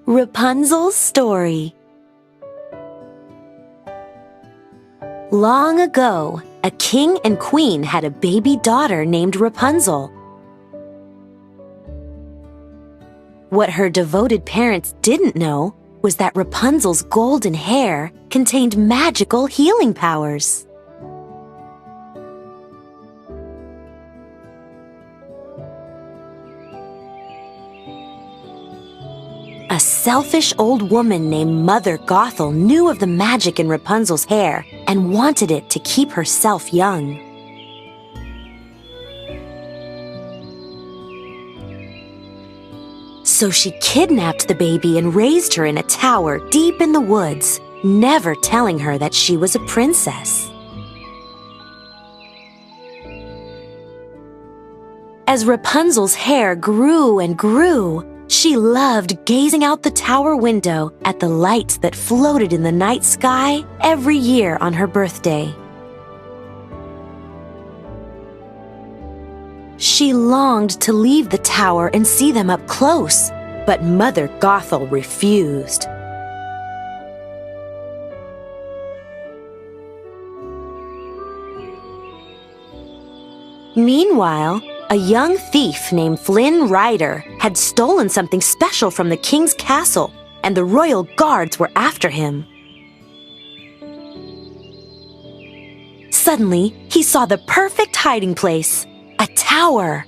Repunzels Story. Long ago, a king and queen had a baby daughter named Rapunzel. What her devoted parents didn't know was that Rapunzel's golden hair contained magical healing powers. A selfish old woman named Mother Gothel knew of the magic in Rapunzel's hair and wanted it to keep herself young. So she kidnapped the baby and raised her in a tower deep in the woods, never telling her that she was a princess. As Rapunzel's hair grew and grew, she loved gazing out the tower window at the lights that floated in the night sky every year on her birthday. She longed to leave the tower and see them up close, but Mother Gothel refused. Meanwhile, a young thief named Flynn Rider had stolen something special from the king's castle, and the royal guards were after him. Suddenly, he saw the perfect hiding place, a tower.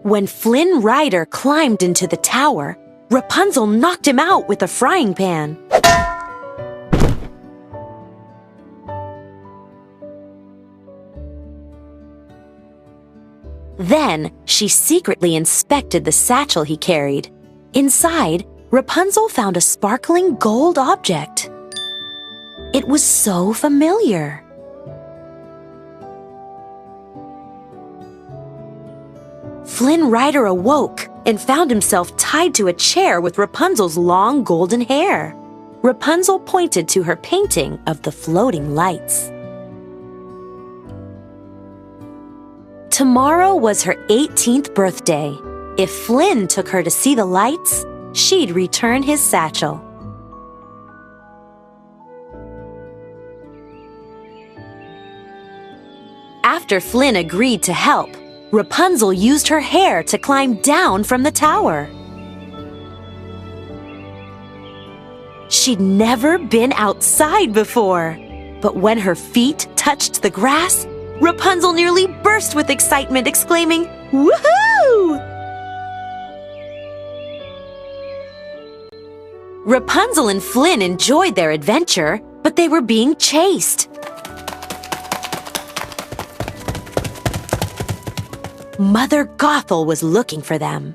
When Flynn Rider climbed into the tower, Rapunzel knocked him out with a frying pan. Then she secretly inspected the satchel he carried. Inside, Rapunzel found a sparkling gold object. It was so familiar. Flynn Rider awoke and found himself tied to a chair with Rapunzel's long golden hair. Rapunzel pointed to her painting of the floating lights. Tomorrow was her 18th birthday. If Flynn took her to see the lights, she'd return his satchel. After Flynn agreed to help, Rapunzel used her hair to climb down from the tower. She'd never been outside before, but when her feet touched the grass, Rapunzel nearly burst with excitement, exclaiming, "Woohoo!" Rapunzel and Flynn enjoyed their adventure, but they were being chased. Mother Gothel was looking for them.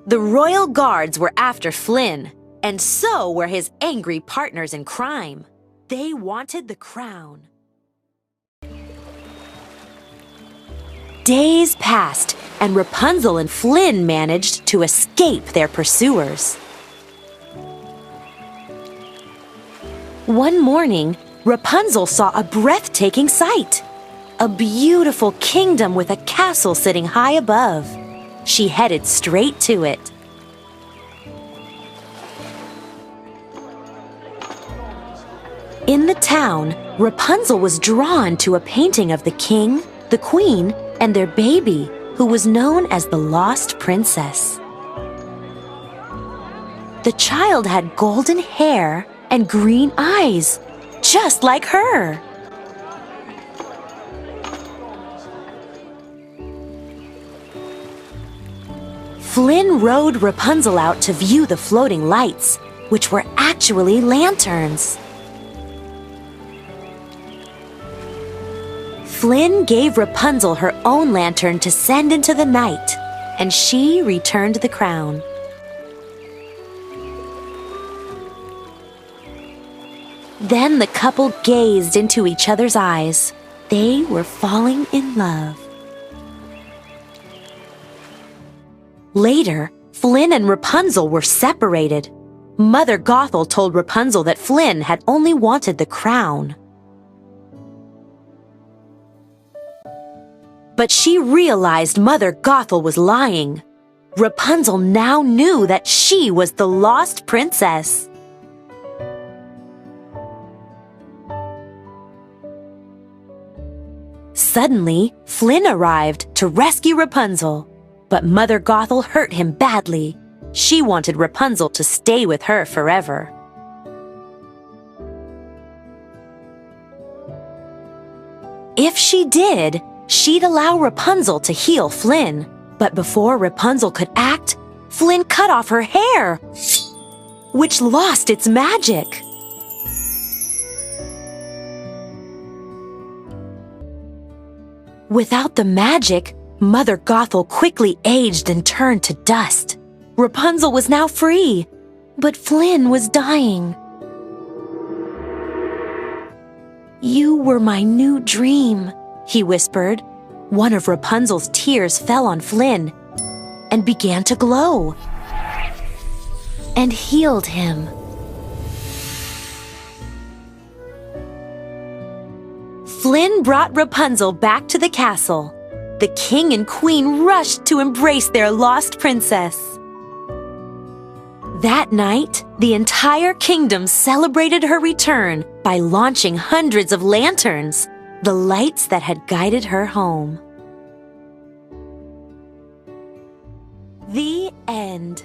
The royal guards were after Flynn, and so were his angry partners in crime. They wanted the crown. Days passed, and Rapunzel and Flynn managed to escape their pursuers. One morning, Rapunzel saw a breathtaking sight. A beautiful kingdom with a castle sitting high above. She headed straight to it. In the town, Rapunzel was drawn to a painting of the king, the queen, and their baby, who was known as the Lost Princess. The child had golden hair and green eyes, just like her. Flynn rode Rapunzel out to view the floating lights, which were actually lanterns. Flynn gave Rapunzel her own lantern to send into the night, and she returned the crown. Then the couple gazed into each other's eyes. They were falling in love. Later, Flynn and Rapunzel were separated. Mother Gothel told Rapunzel that Flynn had only wanted the crown. But she realized Mother Gothel was lying. Rapunzel now knew that she was the lost princess. Suddenly, Flynn arrived to rescue Rapunzel. But Mother Gothel hurt him badly. She wanted Rapunzel to stay with her forever. If she did, she'd allow Rapunzel to heal Flynn. But before Rapunzel could act, Flynn cut off her hair, which lost its magic. Without the magic, Mother Gothel quickly aged and turned to dust. Rapunzel was now free, but Flynn was dying. "You were my new dream," he whispered. One of Rapunzel's tears fell on Flynn and began to glow and healed him. Flynn brought Rapunzel back to the castle. The king and queen rushed to embrace their lost princess. That night, the entire kingdom celebrated her return by launching hundreds of lanterns, the lights that had guided her home. The end.